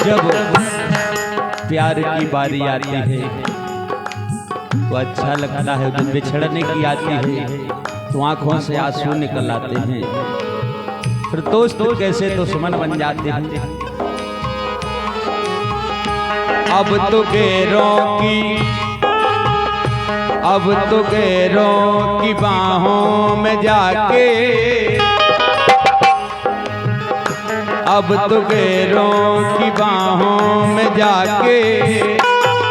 जब प्यार की बारी आती है तो अच्छा लगता है, जब बिछड़ने की आती है तो आंखों से आंसू निकल आते हैं। फिर दोस्त कैसे दुश्मन बन जाते हैं। अब तो गैरों की बाहों में जाके, अब तो गैरों की बाहों में जाके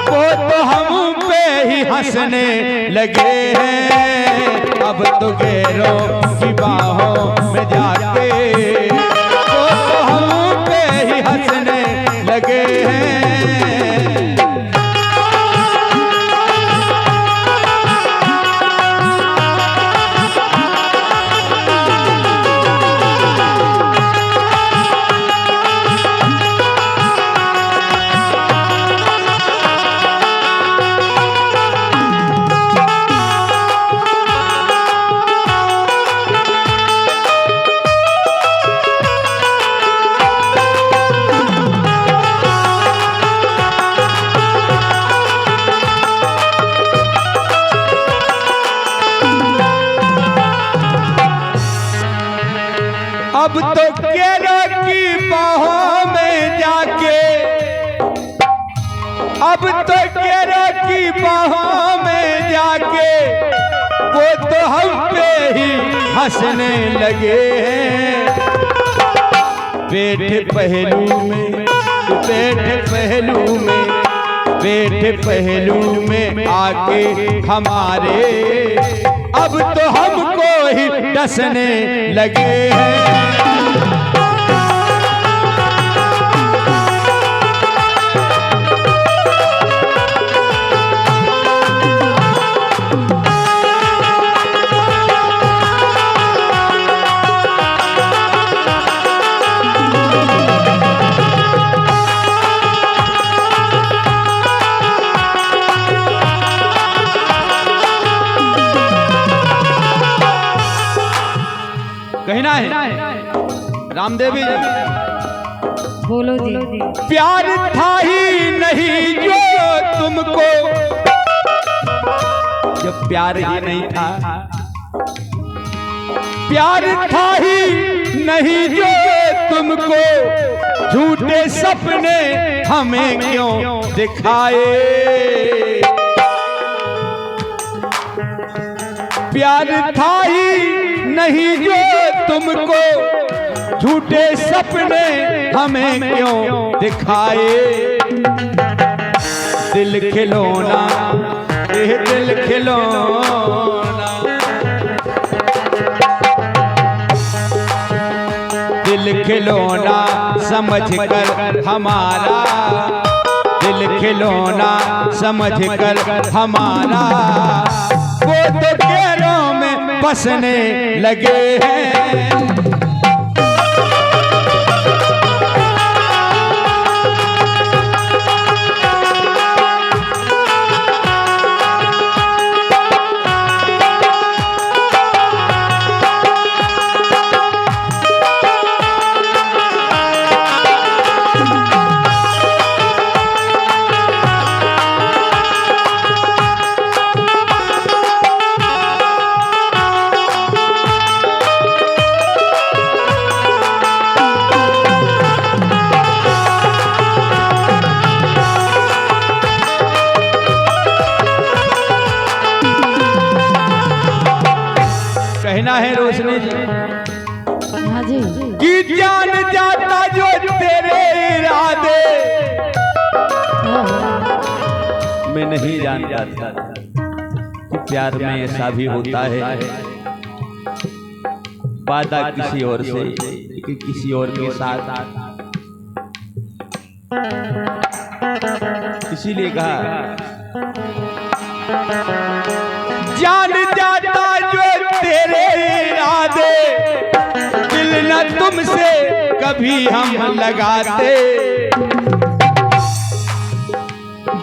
वो तो हम पे ही हंसने लगे हैं। अब तो गैरों की बाहों में जाके वो तो हम पे ही हंसने लगे हैं। अब तो गैरों की बाहों में जाके, अब तो गैरों की बाहों में जाके वो तो हम पे ही हंसने लगे हैं। बैठे पहलू में, बैठे पहलू में, बैठे पहलू में आके हमारे अब तो हमको ही डसने लगे हैं। कहना है रामदेवी जी, बोलो जी। प्यार था ही नहीं जो तुमको, जब प्यार ही नहीं था, प्यार था ही नहीं जो तुमको, झूठे सपने हमें क्यों दिखाए। प्यार था ही नहीं जो तुमको, झूठे सपने हमें क्यों दिखाए। दिल खिलौना, दिल खिलौना, दिल खिलौना समझकर हमारा, दिल खिलौना समझकर हमारा वो तो गैरों में बसने लगे हैं। कहना है रोशनी जी, हाँ जी, कि जान जाता जो तेरे इरादे, मैं नहीं जान जाता कि प्यार में ऐसा भी होता है। वादा किसी और से कि किसी और के साथ, इसीलिए कहा जान जाता जो तेरे इरादे, दिल न तुमसे कभी हम लगाते।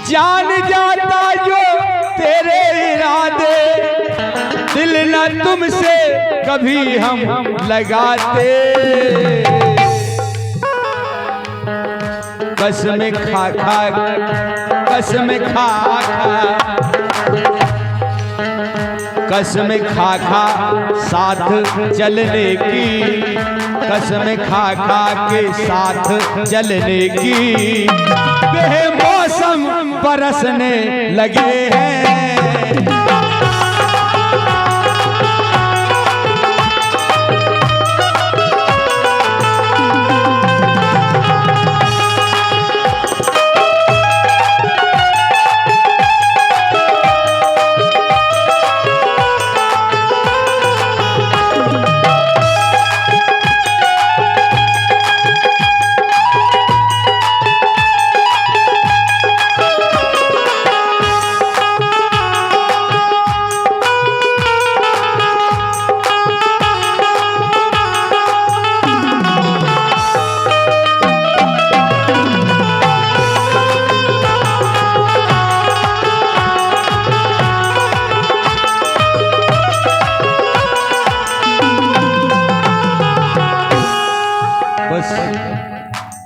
जान जाता जो तेरे इरादे, दिल न तुमसे कभी हम लगाते। कसम खा खा, कसम खा खा, कसम खा खा साथ चलने की, कसम खा खा के साथ चलने की, बेमौसम बरसने लगे हैं।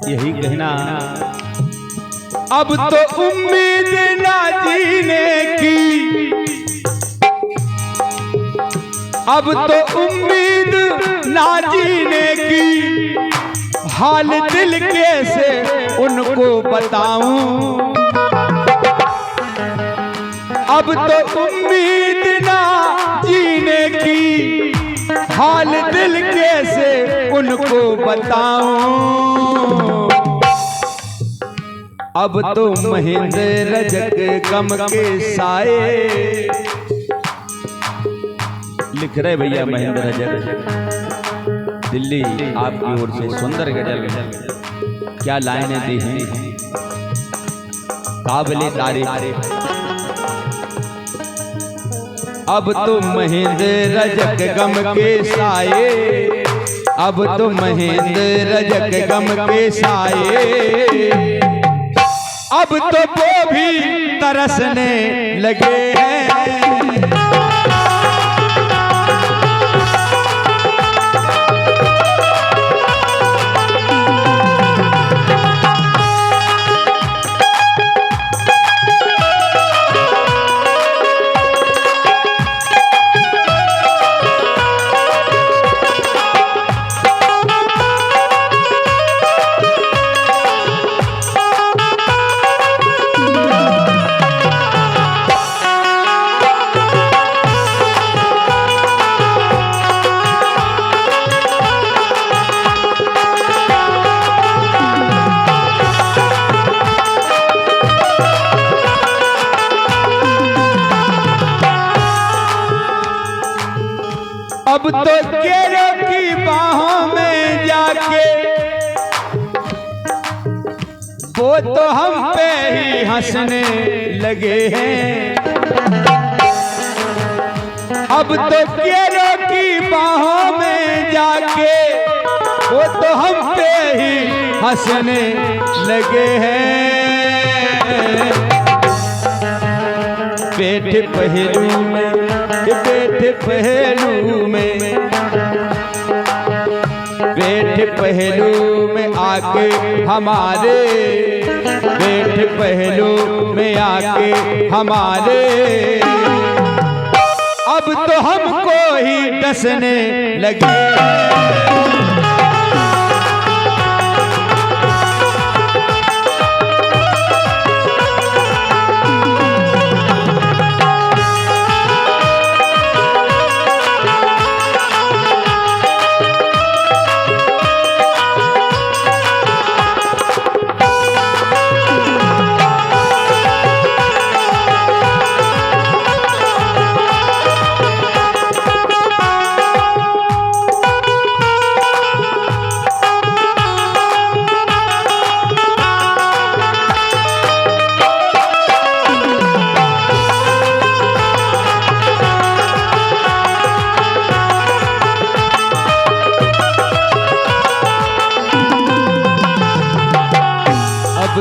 यही कहना, अब तो उम्मीद ना जीने की, अब तो उम्मीद ना जीने की, हाल दिल कैसे उनको बताऊं। अब तो उम्मीद ना जीने की, हाल दिल कैसे उनको बताऊं। अब तो महेंद्र रजक गम के साए, लिख रहे भैया महेंद्र रजक दिल्ली आपकी ओर से सुंदर गजल, क्या लाइनें दी हैं, काबिले तारीफ। अब तो महेंद्र रजक गम के साए, अब तो महेंद्र रजक गम के साए, अब तो वो भी तरसने लगे हैं। अब तो केरों की बाहों में जाके वो तो हम पे ही हंसने लगे हैं। अब तो केरों की बाहों में जाके वो तो हम पे ही हंसने लगे हैं। बैठे पहलू में, बैठे पहलू में, बैठे पहलू में आके हमारे, बैठे पहलू में आके हमारे, अब तो हमको ही डसने लगे।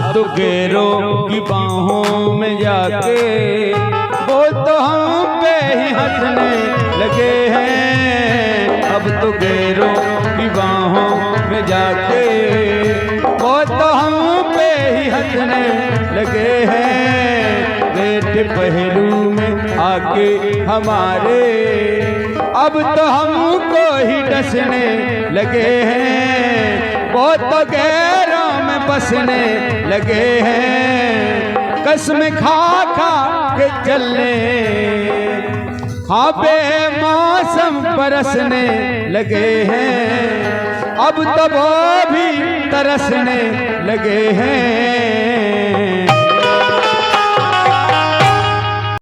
तो गैरों की बाहों में जाके वो तो हम पे ही हंसने लगे हैं। अब तो गैरों की बाहों में जाके वो तो हम पे के हमारे अब तो हमको ही डसने लगे हैं, वो तो गैरों में बसने लगे हैं। कसम खा खा के चलने, हाँ बेमौसम बरसने लगे हैं, अब तो वो भी तरसने लगे हैं।